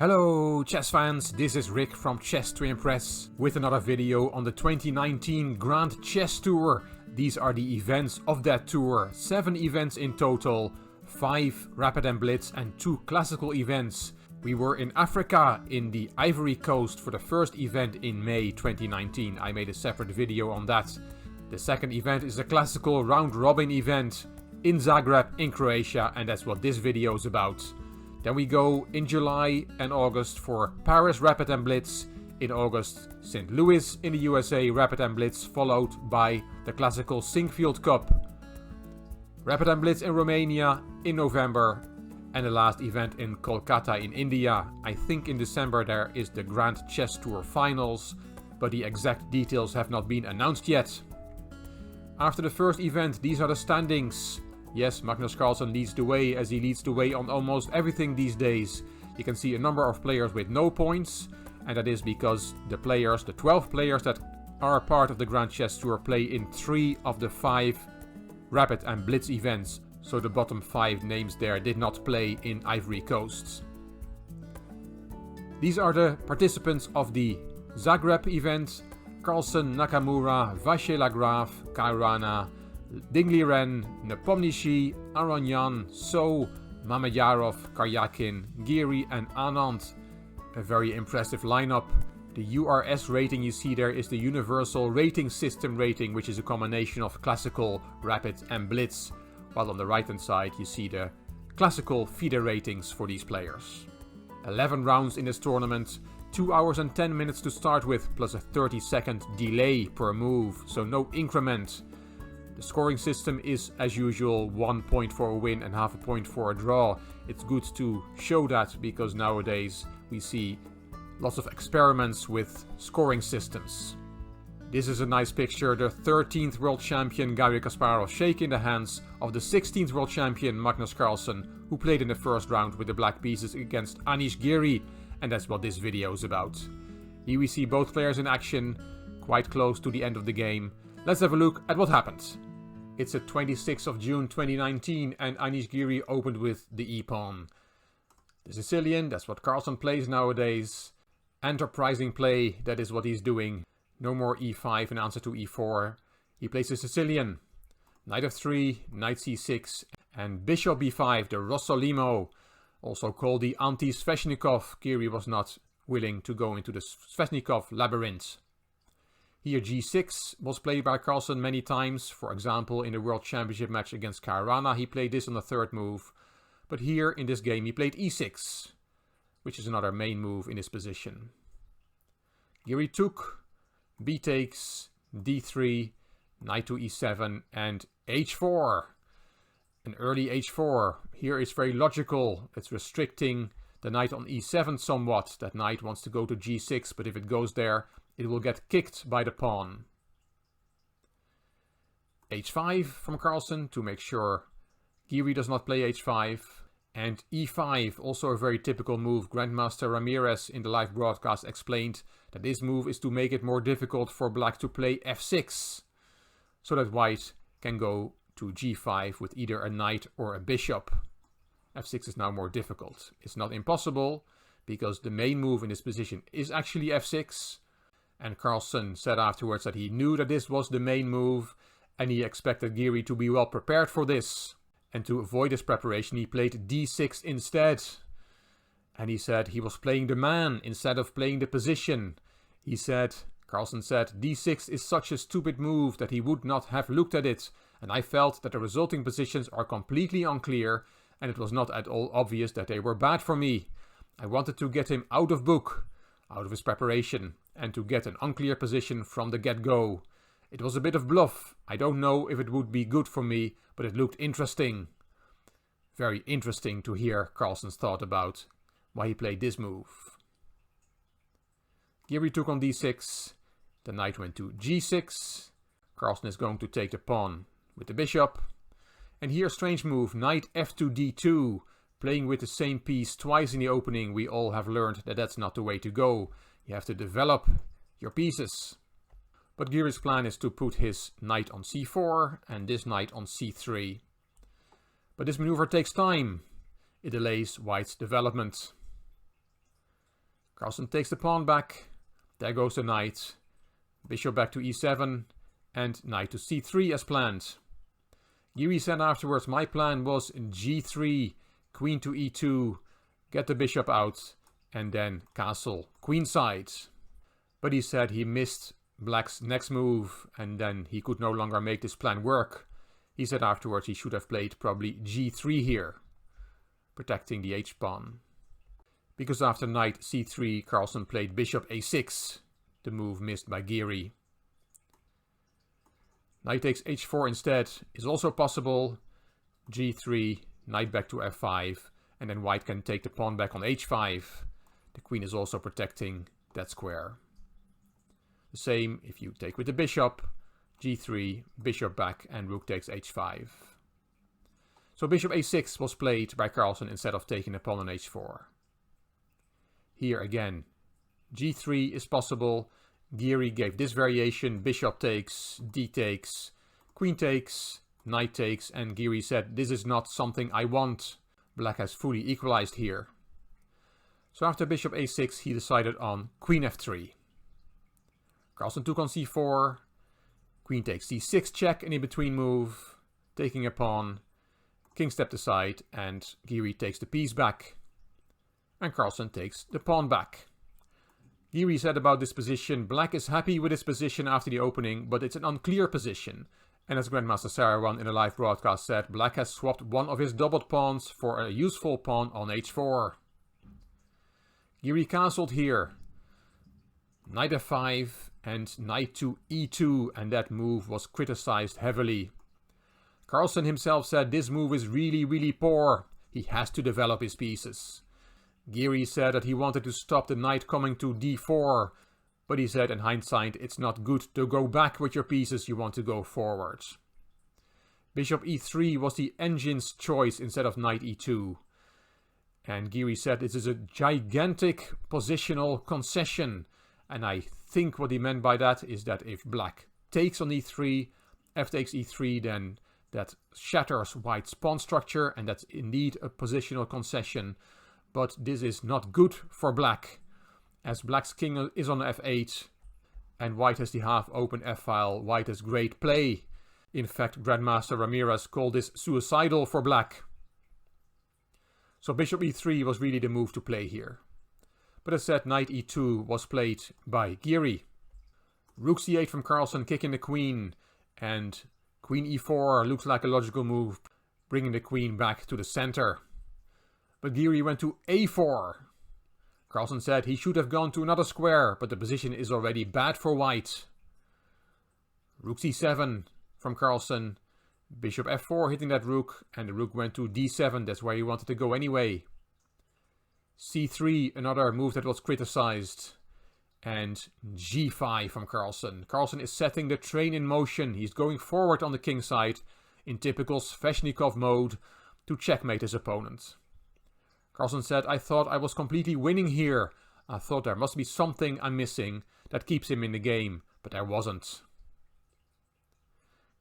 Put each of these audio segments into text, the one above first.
Hello chess fans, this is Rick from Chess to Impress with another video on the 2019 Grand Chess Tour. These are the events of that tour, 7 events in total, 5 Rapid and Blitz and 2 classical events. We were in Africa, in the Ivory Coast for the first event in May 2019. I made a separate video on that. The second event is a classical round-robin event in Zagreb in Croatia, and that's what this video is about. Then we go in July and August for Paris Rapid and Blitz, in August St. Louis in the USA Rapid and Blitz, followed by the classical Singfield Cup. Rapid and Blitz in Romania in November, and the last event in Kolkata in India. I think in December there is the Grand Chess Tour Finals, but the exact details have not been announced yet. After the first event, these are the standings. Yes, Magnus Carlsen leads the way, as he leads the way on almost everything these days. You can see a number of players with no points, and that is because the 12 players that are part of the Grand Chess Tour, play in 3 of the 5 Rapid and Blitz events. So the bottom 5 names there did not play in Ivory Coast. These are the participants of the Zagreb event: Carlsen, Nakamura, Vachier-Lagrave, Caruana, Dingley-Ren, Nepomniachtchi, Aronyan, So, Mamedyarov, Karyakin, Giri and Anand. A very impressive lineup. The URS rating you see there is the Universal Rating System rating, which is a combination of classical, rapid and blitz. While on the right hand side you see the classical FIDE ratings for these players. 11 rounds in this tournament, 2 hours and 10 minutes to start with, plus a 30-second delay per move, so no increment. The scoring system is, as usual, 1 point for a win and half a point for a draw. It's good to show that because nowadays we see lots of experiments with scoring systems. This is a nice picture, the 13th world champion Garry Kasparov shaking the hands of the 16th world champion Magnus Carlsen, who played in the first round with the black pieces against Anish Giri, and that's what this video is about. Here we see both players in action, quite close to the end of the game. Let's have a look at what happened. It's the 26th of June 2019 and Anish Giri opened with the e-pawn. The Sicilian, that's what Carlsen plays nowadays. Enterprising play, that is what he's doing. No more e5 in answer to e4. He plays the Sicilian. Knight f3, knight c6 and bishop b5, the Rossolimo. Also called the anti-Sveshnikov. Giri was not willing to go into the Sveshnikov labyrinth. Here g6 was played by Carlsen many times. For example, in the World Championship match against Caruana, he played this on the third move. But here in this game he played e6, which is another main move in this position. Giri took, b takes, d3, knight to e7 and h4. An early h4. Here is very logical. It's restricting the knight on e7 somewhat. That knight wants to go to g6, but if it goes there, it will get kicked by the pawn. h5 from Carlsen to make sure Giri does not play h5. And e5, also a very typical move. Grandmaster Ramirez in the live broadcast explained that this move is to make it more difficult for black to play f6, so that white can go to g5 with either a knight or a bishop. f6 is now more difficult. It's not impossible, because the main move in this position is actually f6. And Carlsen said afterwards that he knew that this was the main move, and he expected Giri to be well prepared for this. And to avoid this preparation, he played d6 instead. And he said he was playing the man instead of playing the position. Carlsen said, d6 is such a stupid move that he would not have looked at it. And I felt that the resulting positions are completely unclear, and it was not at all obvious that they were bad for me. I wanted to get him out of book, out of his preparation, and to get an unclear position from the get-go. It was a bit of bluff. I don't know if it would be good for me, but it looked interesting. Very interesting to hear Carlsen's thought about why he played this move. Giri took on d6. The knight went to g6. Carlsen is going to take the pawn with the bishop. And here a strange move, knight f2 d2. Playing with the same piece twice in the opening, we all have learned that that's not the way to go. You have to develop your pieces. But Giri's plan is to put his knight on c4 and this knight on c3. But this maneuver takes time. It delays white's development. Carlsen takes the pawn back. There goes the knight. Bishop back to e7 and knight to c3 as planned. Giri said afterwards, my plan was g3, queen to e2, get the bishop out, and then castle queenside. But he said he missed black's next move, and then he could no longer make this plan work. He said afterwards he should have played probably g3 here, protecting the h-pawn. Because after knight c3, Carlsen played bishop a6, the move missed by Giri. Knight takes h4 instead is also possible. g3, knight back to f5, and then white can take the pawn back on h5. The queen is also protecting that square. The same if you take with the bishop, g3, bishop back, and rook takes h5. So bishop a6 was played by Carlsen instead of taking the pawn on h4. Here again, g3 is possible. Giri gave this variation, bishop takes, d takes, queen takes, knight takes, and Giri said this is not something I want. Black has fully equalized here. So after bishop a6 he decided on queen f3. Carlsen took on c4, queen takes c6 check, an in-between move, taking a pawn, king stepped aside, and Giri takes the piece back. And Carlsen takes the pawn back. Giri said about this position, black is happy with his position after the opening, but it's an unclear position. And as Grandmaster Sarah in a live broadcast said, black has swapped one of his doubled pawns for a useful pawn on h4. Giri castled here. Knight f5 and knight to e2, and that move was criticized heavily. Carlsen himself said this move is really poor. He has to develop his pieces. Giri said that he wanted to stop the knight coming to d4, but he said in hindsight it's not good to go back with your pieces, you want to go forward. Bishop e3 was the engine's choice instead of knight e2. And Giri said this is a gigantic positional concession, and I think what he meant by that is that if black takes on e3, f takes e3, then that shatters white's pawn structure, and that's indeed a positional concession. But this is not good for black, as black's king is on f8, and white has the half-open f-file. White has great play. In fact, Grandmaster Ramirez called this suicidal for black. So bishop e3 was really the move to play here. But as said, knight e2 was played by Giri. Rook c8 from Carlsen, kicking the queen, and queen e4 looks like a logical move, bringing the queen back to the center. But Giri went to a4. Carlsen said he should have gone to another square, but the position is already bad for white. Rook c7 from Carlsen. Bishop f4 hitting that rook, and the rook went to d7, that's where he wanted to go anyway. c3, another move that was criticized. And g5 from Carlsen. Carlsen is setting the train in motion. He's going forward on the king side in typical Sveshnikov mode to checkmate his opponent. Carlsen said, I thought I was completely winning here. I thought there must be something I'm missing that keeps him in the game, but there wasn't.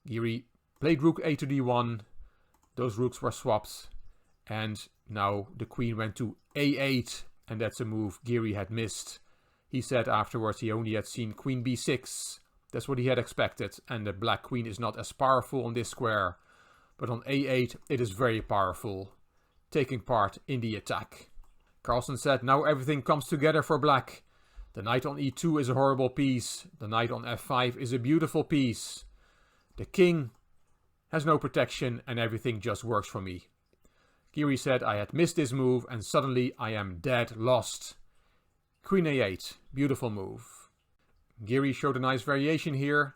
Giri played rook a to d1. Those rooks were swapped. And now the queen went to a8. And that's a move Giri had missed. He said afterwards he only had seen queen b6. That's what he had expected. And the black queen is not as powerful on this square. But on a8 it is very powerful, taking part in the attack. Carlsen said now everything comes together for black. The knight on e2 is a horrible piece. The knight on f5 is a beautiful piece. The king has no protection and everything just works for me. Giri said I had missed this move and suddenly I am dead lost. Queen a8, beautiful move. Giri showed a nice variation here.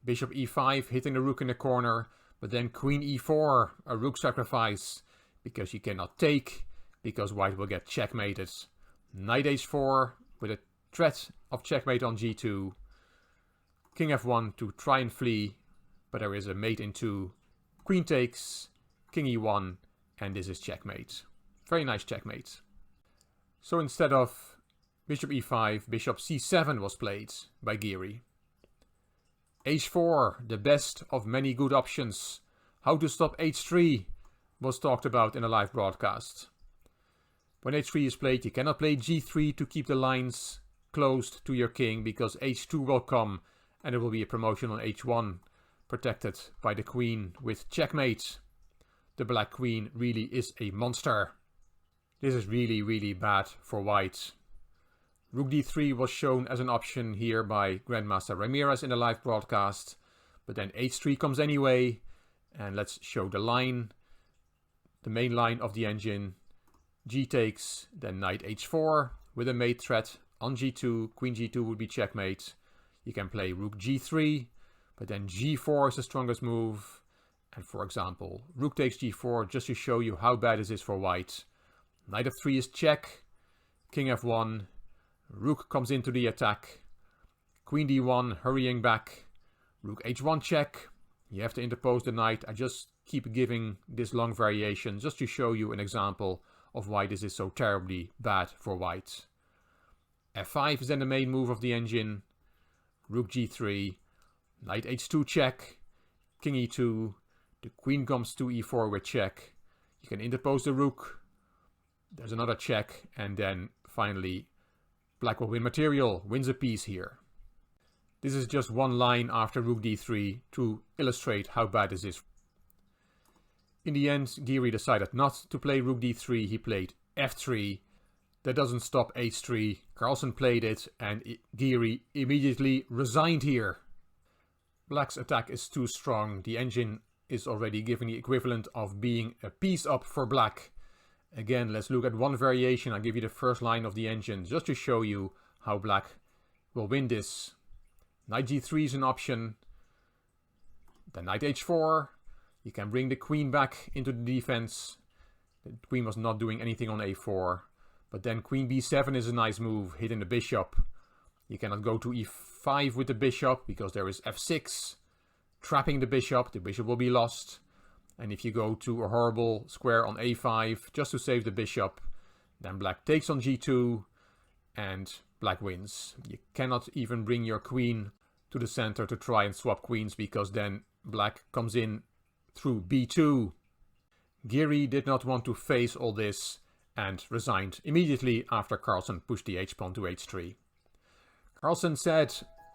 Bishop e5 hitting the rook in the corner, but then queen e4, a rook sacrifice, because you cannot take, because white will get checkmated. Knight h4 with a threat of checkmate on g2. King f1 to try and flee, but there is a mate in 2. Queen takes, king e1, and this is checkmate. Very nice checkmate. So instead of bishop e5, bishop c7 was played by Giri. h4, the best of many good options. How to stop h3 was talked about in a live broadcast. When h3 is played, you cannot play g3 to keep the lines closed to your king, because h2 will come and there will be a promotion on h1, protected by the queen with checkmate. The black queen really is a monster. This is really, really bad for white. Rook d3 was shown as an option here by Grandmaster Ramirez in the live broadcast, but then h3 comes anyway, and let's show the line, the main line of the engine. G takes, then knight h4 with a mate threat on g2, queen g2 would be checkmate. You can play rook g3, but then g4 is the strongest move, and for example, rook takes g4 just to show you how bad this is for white. Knight f3 is check, king f1, rook comes into the attack, queen d1 hurrying back, rook h1 check, you have to interpose the knight. I just keep giving this long variation just to show you an example of why this is so terribly bad for white. f5 is then the main move of the engine, rook g3, knight h2 check, king e2, the queen comes to e4 with check, you can interpose the rook, there's another check, and then finally black will win material, wins a piece here. This is just one line after rook d3 to illustrate how bad this is. In the end, Giri decided not to play rook d3, he played f3. That doesn't stop h3, Carlsen played it, and Giri immediately resigned here. Black's attack is too strong, the engine is already giving the equivalent of being a piece up for black. Again, let's look at one variation. I'll give you the first line of the engine just to show you how black will win this. Knight g3 is an option. Then knight h4. You can bring the queen back into the defense. The queen was not doing anything on a4. But then queen b7 is a nice move, hitting the bishop. You cannot go to e5 with the bishop because there is f6. Trapping the bishop will be lost. And if you go to a horrible square on a5 just to save the bishop, then black takes on g2 and black wins. You cannot even bring your queen to the center to try and swap queens, because then black comes in through b2. Giri did not want to face all this and resigned immediately after Carlsen pushed the h-pawn to h3. Carlsen said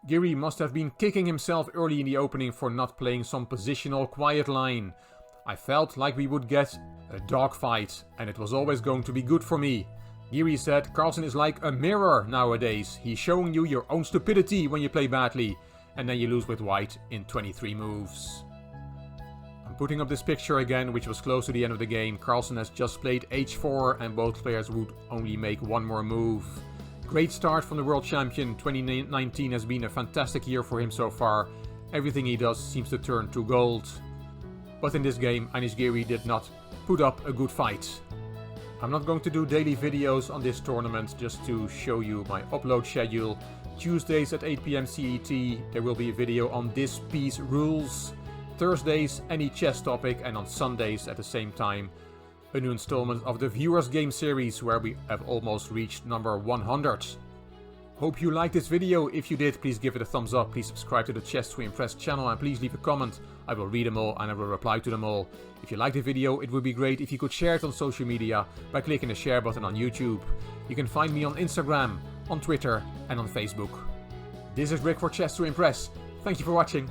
Giri must have been kicking himself early in the opening for not playing some positional quiet line. I felt like we would get a dogfight and it was always going to be good for me. Giri said Carlsen is like a mirror nowadays. He's showing you your own stupidity when you play badly, and then you lose with white in 23 moves. I'm putting up this picture again, which was close to the end of the game. Carlsen has just played h4 and both players would only make one more move. Great start from the world champion. 2019 has been a fantastic year for him so far. Everything he does seems to turn to gold. But in this game, Anish Giri did not put up a good fight. I'm not going to do daily videos on this tournament, just to show you my upload schedule. Tuesdays at 8 PM CET, there will be a video on this piece rules. Thursdays, any chess topic, and on Sundays at the same time, a new installment of the Viewers Game series, where we have almost reached number 100. Hope you liked this video. If you did, please give it a thumbs up. Please subscribe to the Chess to Impress channel and please leave a comment. I will read them all and I will reply to them all. If you liked the video, it would be great if you could share it on social media by clicking the share button on YouTube. You can find me on Instagram, on Twitter and on Facebook. This is Rick for Chess to Impress. Thank you for watching.